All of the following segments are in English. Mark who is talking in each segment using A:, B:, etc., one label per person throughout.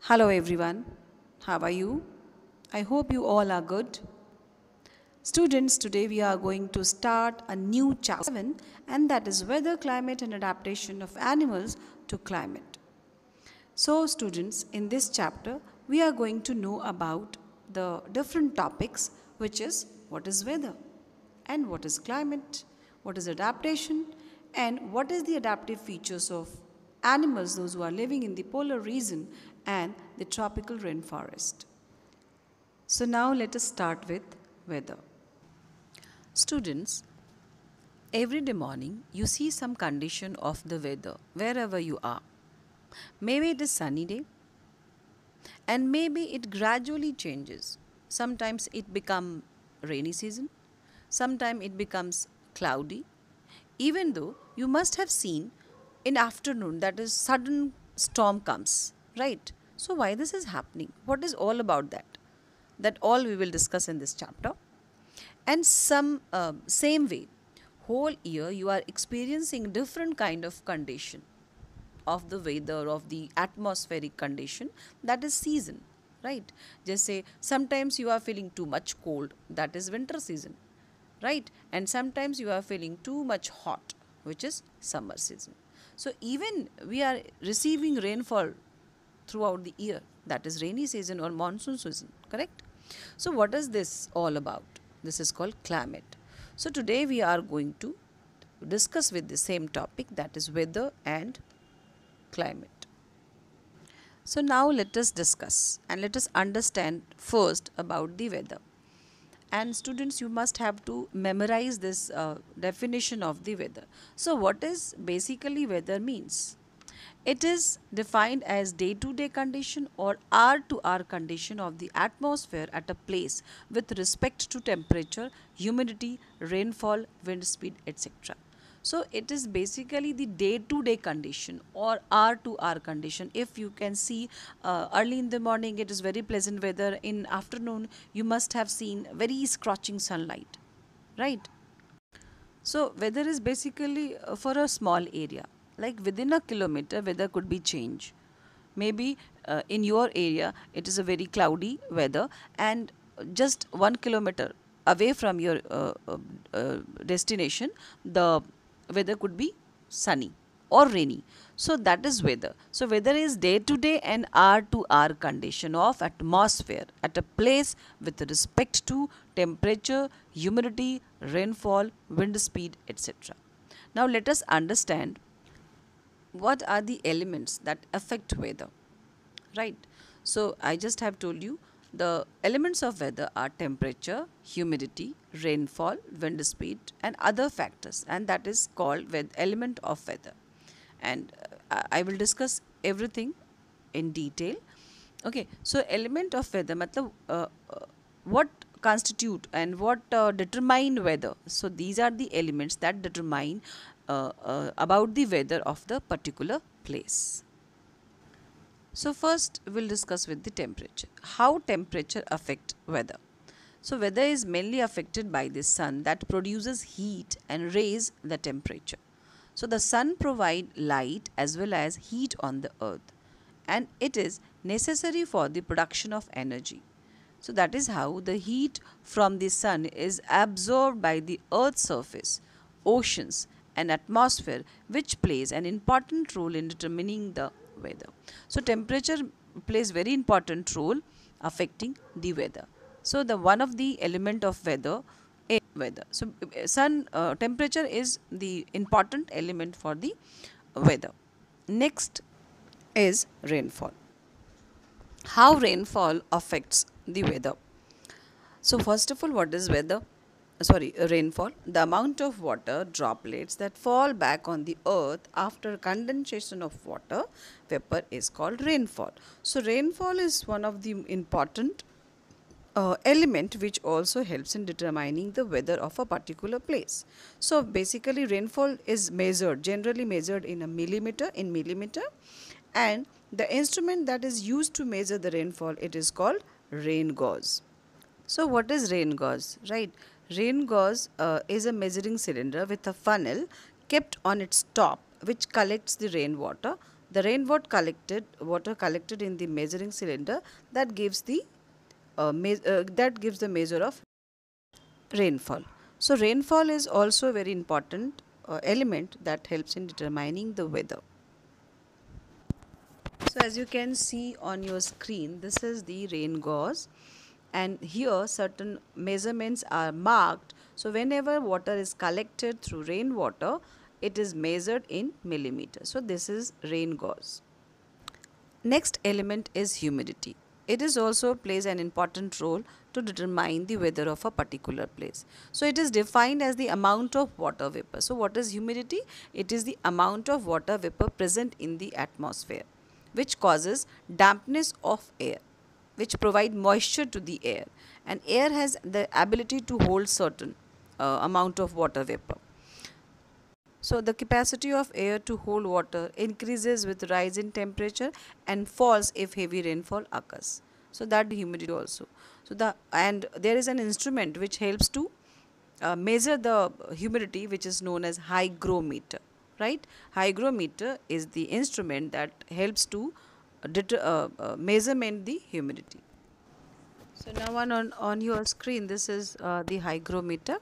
A: Hello everyone, how are you? I hope you all are good. Students, today we are going to start a new chapter 7, and that is weather, climate and adaptation of animals to climate. So students, in this chapter we are going to know about the different topics, which is what is weather and what is climate, what is adaptation, and what is the adaptive features of animals, those who are living in the polar region and the tropical rainforest. So now let us start with weather. Students, every day morning you see some condition of the weather wherever you are. Maybe it is sunny day and maybe it gradually changes. Sometimes it becomes rainy season, sometimes it becomes cloudy. Even though you must have seen in afternoon that is sudden storm comes, right? So why this is happening? What is all about that? That all we will discuss in this chapter. And some same way, whole year you are experiencing different kind of condition of the weather, of the atmospheric condition, that is season, right? Just say sometimes you are feeling too much cold, that is winter season, right? And sometimes you are feeling too much hot, which is summer season. So even we are receiving rainfall throughout the year, that is rainy season or monsoon season, correct? So what is this all about? This is called climate. So today we are going to discuss with the same topic, that is weather and climate. So now let us discuss and let us understand first about the weather. And students, you must have to memorize this definition of the weather. So what is basically weather means? It is defined as day to day condition or hour to hour condition of the atmosphere at a place with respect to temperature, humidity, rainfall, wind speed, etc. So it is basically the day to day condition or hour to hour condition. If you can see, early in the morning it is very pleasant weather, in afternoon you must have seen very scorching sunlight, right? So weather is basically for a small area. Like within a kilometer, weather could be changed. Maybe in your area, it is a very cloudy weather, and just 1 kilometer away from your destination, the weather could be sunny or rainy. So that is weather. So weather is day to day and hour to hour condition of atmosphere at a place with respect to temperature, humidity, rainfall, wind speed, etc. Now let us understand what are the elements that affect weather, right? So I just have told you the elements of weather are temperature, humidity, rainfall, wind speed and other factors, and that is called element of weather. And I will discuss everything in detail. Okay, so element of weather matlab what constitute and what determine weather. So these are the elements that determine about the weather of the particular place. So first we'll discuss with the temperature. How temperature affect weather? So weather is mainly affected by the sun that produces heat and raise the temperature. So the sun provide light as well as heat on the earth, and it is necessary for the production of energy. So that is how the heat from the sun is absorbed by the earth's surface, oceans and atmosphere, which plays an important role in determining the weather. So temperature plays very important role affecting the weather. So the one of the element of weather is weather. So sun temperature is the important element for the weather. Next is rainfall. How rainfall affects the weather? So first of all, what is weather? Sorry, rainfall. The amount of water droplets that fall back on the earth after condensation of water vapor is called rainfall. So rainfall is one of the important element which also helps in determining the weather of a particular place. So basically rainfall is measured, generally measured in a millimeter, and the instrument that is used to measure the rainfall, it is called rain gauge. So what is rain gauge, right? Rain gauge is a measuring cylinder with a funnel kept on its top which collects the rainwater The water collected in the measuring cylinder, that gives the measure of rainfall. So rainfall is also a very important element that helps in determining the weather. So as you can see on your screen, this is the rain gauge, and here certain measurements are marked. So whenever water is collected through rainwater, it is measured in millimeters. So this is rain gauge. Next element is humidity. It is also plays an important role to determine the weather of a particular place. So it is defined as the amount of water vapor. So what is humidity? It is the amount of water vapor present in the atmosphere, which causes dampness of air, which provide moisture to the air, and air has the ability to hold certain amount of water vapor. So the capacity of air to hold water increases with rise in temperature and falls if heavy rainfall occurs. So that humidity also. And there is an instrument which helps to measure the humidity, which is known as hygrometer. Right? Hygrometer is the instrument that helps to measurement the humidity. So now on your screen, this is the hygrometer.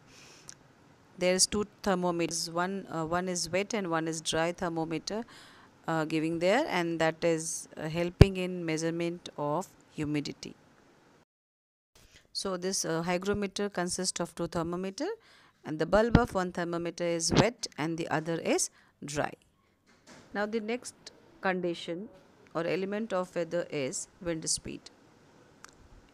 A: There is two thermometers. One is wet and one is dry thermometer giving there, and that is helping in measurement of humidity. So this hygrometer consists of two thermometer, and the bulb of one thermometer is wet and the other is dry. Now the next condition or element of weather is wind speed.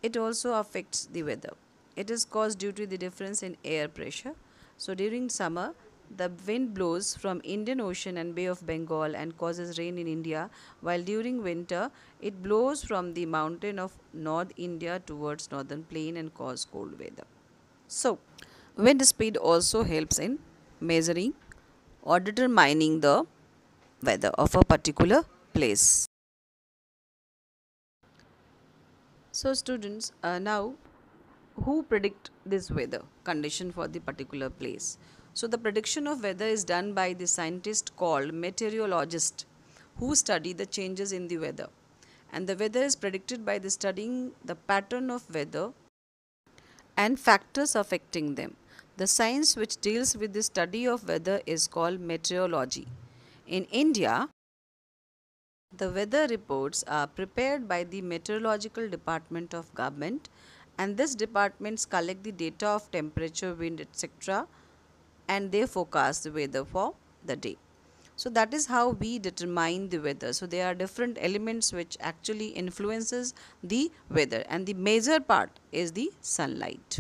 A: It also affects the weather. It is caused due to the difference in air pressure. So during summer, the wind blows from Indian Ocean and Bay of Bengal and causes rain in India, while during winter, it blows from the mountain of North India towards northern plain and cause cold weather. So, wind speed also helps in measuring or determining the weather of a particular place. So students, now who predict this weather condition for the particular place? So the prediction of weather is done by the scientist called meteorologist, who study the changes in the weather, and the weather is predicted by the studying the pattern of weather and factors affecting them. The science which deals with the study of weather is called meteorology. In India, the weather reports are prepared by the Meteorological Department of Government, and this departments collect the data of temperature, wind, etc., and they forecast the weather for the day. So that is how we determine the weather. So there are different elements which actually influences the weather, and the major part is the sunlight.